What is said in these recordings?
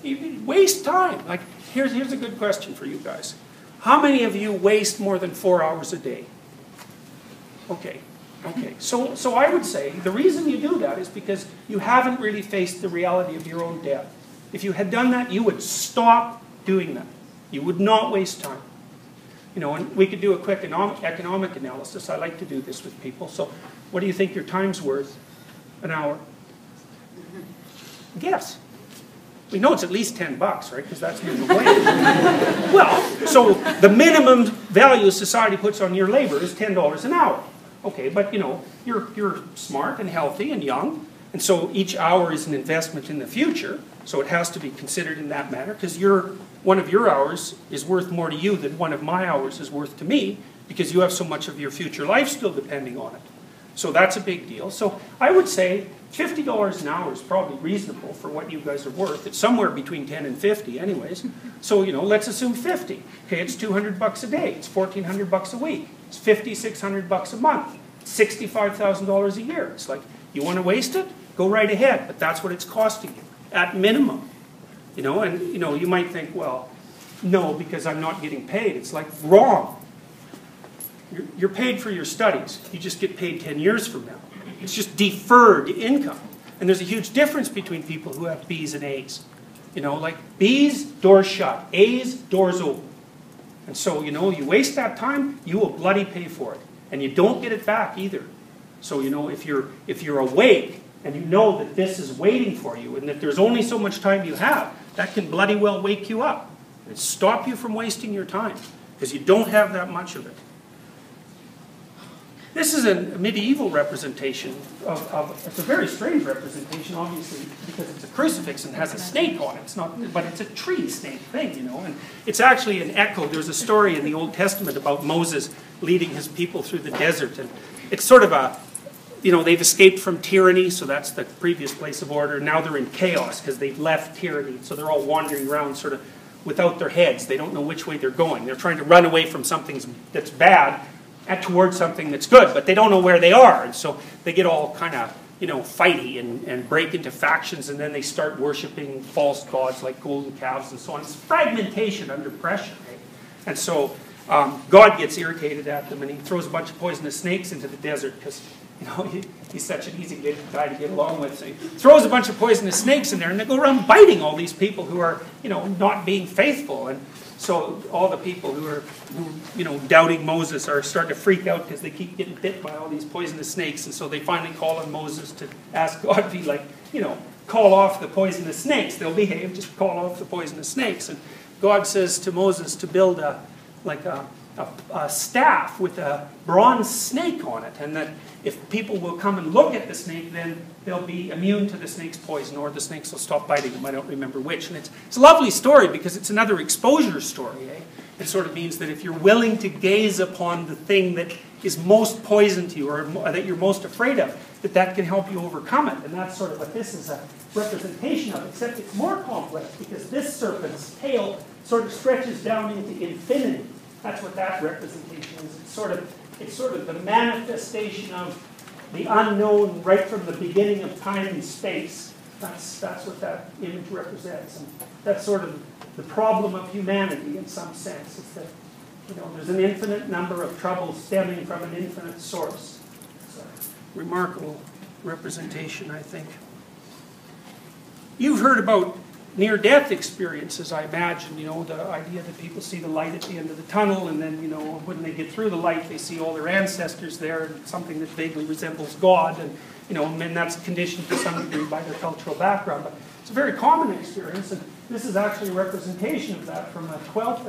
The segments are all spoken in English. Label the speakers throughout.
Speaker 1: You waste time. Like, here's a good question for you guys. How many of you waste more than 4 hours a day? Okay. So I would say the reason you do that is because you haven't really faced the reality of your own death. If you had done that, you would stop doing that. You would not waste time. You know, and we could do a quick economic analysis. I like to do this with people. So what do you think your time's worth an hour? Guess. We know it's at least $10, right? Because that's minimum wage. Well, so the minimum value society puts on your labor is $10 an hour. Okay, but you know, you're smart and healthy and young, and so each hour is an investment in the future. So it has to be considered in that manner, because one of your hours is worth more to you than one of my hours is worth to me, because you have so much of your future life still depending on it. So that's a big deal. So I would say $50 an hour is probably reasonable for what you guys are worth. It's somewhere between 10 and 50 anyways. So, you know, let's assume 50. Okay, it's $200 a day. It's $1,400 a week. It's $5,600 a month. It's $65,000 a year. It's like, you want to waste it? Go right ahead. But that's what it's costing you, at minimum. You know, and you know, you might think, well, no, because I'm not getting paid. It's like, wrong. You're paid for your studies. You just get paid 10 years from now. It's just deferred income. And there's a huge difference between people who have B's and A's. You know, like B's, doors shut. A's, doors open. And so, you know, you waste that time, you will bloody pay for it. And you don't get it back either. So, you know, if you're awake and you know that this is waiting for you and that there's only so much time you have, that can bloody well wake you up and stop you from wasting your time, because you don't have that much of it. This is a medieval representation it's a very strange representation, obviously, because it's a crucifix and has a snake on it. It's not, but it's a tree snake thing, you know. And it's actually an echo. There's a story in the Old Testament about Moses leading his people through the desert, and it's sort of a, you know, they've escaped from tyranny, so that's the previous place of order. Now they're in chaos because they've left tyranny, so they're all wandering around sort of without their heads. They don't know which way they're going. They're trying to run away from something that's bad and towards something that's good, but they don't know where they are. And so they get all kind of, you know, fighty and break into factions, and then they start worshipping false gods like golden calves and so on. It's fragmentation under pressure, right? And so God gets irritated at them, and he throws a bunch of poisonous snakes into the desert because, you know, he's such an easy guy to get along with. So he throws a bunch of poisonous snakes in there, and they go around biting all these people who are, you know, not being faithful. And so all the people who you know, doubting Moses are starting to freak out because they keep getting bit by all these poisonous snakes. And so they finally call on Moses to ask God to, like, you know, call off the poisonous snakes. They'll behave, just call off the poisonous snakes. And God says to Moses to build a staff with a bronze snake on it, and that if people will come and look at the snake, then they'll be immune to the snake's poison, or the snakes will stop biting them. I don't remember which. And it's a lovely story because it's another exposure story. Eh? It sort of means that if you're willing to gaze upon the thing that is most poison to you, or that you're most afraid of, that can help you overcome it. And that's sort of what this is a representation of, except it's more complex because this serpent's tail sort of stretches down into infinity. That's what that representation is. It's sort of the manifestation of the unknown right from the beginning of time and space. That's what that image represents. And that's sort of the problem of humanity in some sense. It's that, you know, there's an infinite number of troubles stemming from an infinite source. It's a remarkable representation, I think. You've heard about near-death experiences, I imagine, you know, the idea that people see the light at the end of the tunnel, and then, you know, when they get through the light, they see all their ancestors there, and something that vaguely resembles God, and, you know, and that's conditioned to some degree by their cultural background. But it's a very common experience, and this is actually a representation of that from a 12th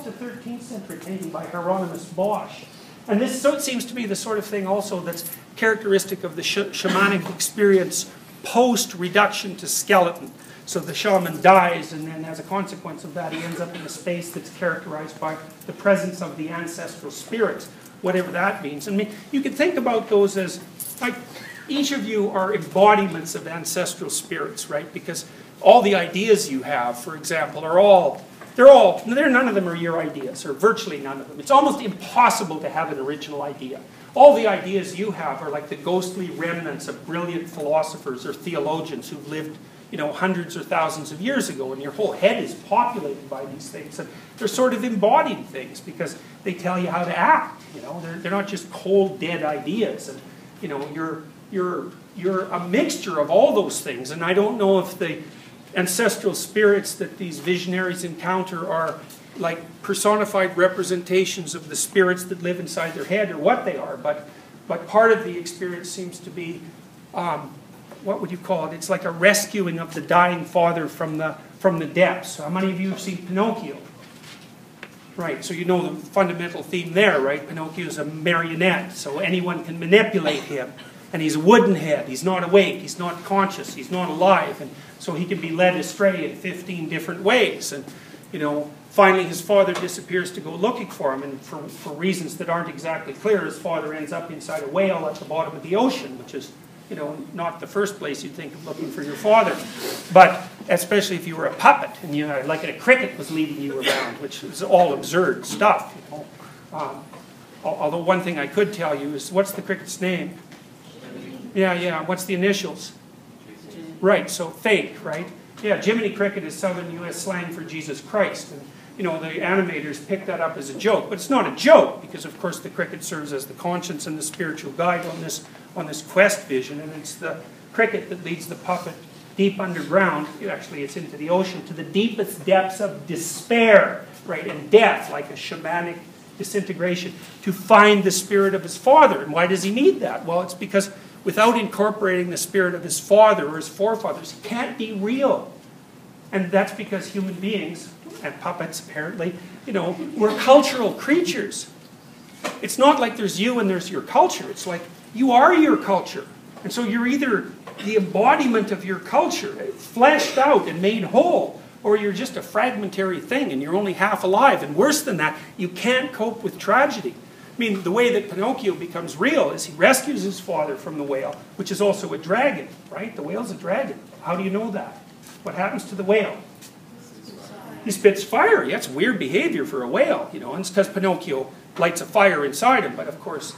Speaker 1: to 13th century painting by Hieronymus Bosch. And this seems to be the sort of thing also that's characteristic of the shamanic experience post-reduction to skeleton. So the shaman dies, and then as a consequence of that, he ends up in a space that's characterized by the presence of the ancestral spirits, whatever that means. I mean, you could think about those as, like, each of you are embodiments of ancestral spirits, right? Because all the ideas you have, for example, none of them are your ideas, or virtually none of them. It's almost impossible to have an original idea. All the ideas you have are like the ghostly remnants of brilliant philosophers or theologians who've lived, hundreds or thousands of years ago, and your whole head is populated by these things. And they're sort of embodied things because they tell you how to act. They're not just cold, dead ideas. And you're a mixture of all those things. And I don't know if the ancestral spirits that these visionaries encounter are like personified representations of the spirits that live inside their head or what they are. But part of the experience seems to be, what would you call it? It's like a rescuing of the dying father from the depths. How many of you have seen Pinocchio? Right, so you know the fundamental theme there, right? Pinocchio is a marionette, so anyone can manipulate him. And he's a wooden head, he's not awake, he's not conscious, he's not alive. And so he can be led astray in 15 different ways. And, finally his father disappears to go looking for him. And for reasons that aren't exactly clear, his father ends up inside a whale at the bottom of the ocean, which is, not the first place you'd think of looking for your father. But especially if you were a puppet and like a cricket was leading you around, which is all absurd stuff. Although one thing I could tell you is, what's the cricket's name? Yeah. What's the initials? Right. So fake, right? Yeah. Jiminy Cricket is Southern U.S. slang for Jesus Christ, and the animators picked that up as a joke, but it's not a joke because, of course, the cricket serves as the conscience and the spiritual guide on this quest vision, and it's the cricket that leads the puppet deep underground. Actually, it's into the ocean, to the deepest depths of despair, right, and death, like a shamanic disintegration, to find the spirit of his father. And why does he need that? Well, it's because without incorporating the spirit of his father or his forefathers, he can't be real. And that's because human beings, and puppets apparently, we're cultural creatures. It's not like there's you and there's your culture. It's like you are your culture. And so you're either the embodiment of your culture, fleshed out and made whole, or you're just a fragmentary thing and you're only half alive. And worse than that, you can't cope with tragedy. I mean, the way that Pinocchio becomes real is he rescues his father from the whale, which is also a dragon, right? The whale's a dragon. How do you know that? What happens to the whale? He spits fire. Yeah, it's weird behavior for a whale, and it's because Pinocchio lights a fire inside him. But of course,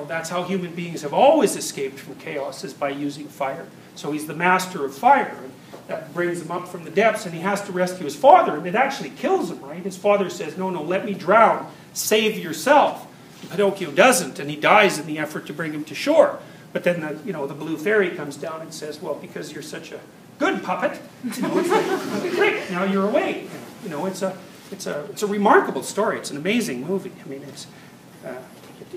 Speaker 1: that's how human beings have always escaped from chaos, is by using fire. So he's the master of fire, and that brings him up from the depths, and he has to rescue his father, and it actually kills him, right? His father says, no, let me drown, save yourself. And Pinocchio doesn't, and he dies in the effort to bring him to shore. But then the blue fairy comes down and says, well, because you're such a good puppet, it's like, great, now you're awake. It's a remarkable story. It's an amazing movie. I mean,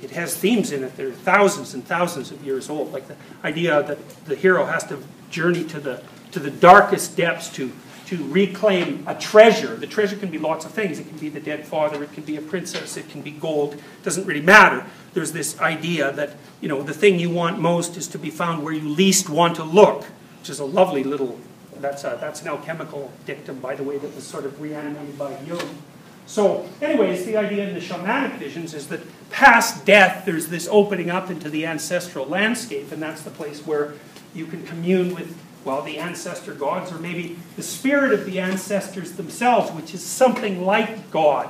Speaker 1: it has themes in it that are thousands and thousands of years old, like the idea that the hero has to journey to the darkest depths to reclaim a treasure. The treasure can be lots of things. It can be the dead father. It can be a princess. It can be gold. It doesn't really matter. There's this idea that the thing you want most is to be found where you least want to look, which is a lovely little. That's an alchemical dictum, by the way, that was sort of reanimated by Jung. So, anyways, the idea in the shamanic visions is that past death, there's this opening up into the ancestral landscape, and that's the place where you can commune with, well, the ancestor gods, or maybe the spirit of the ancestors themselves, which is something like God.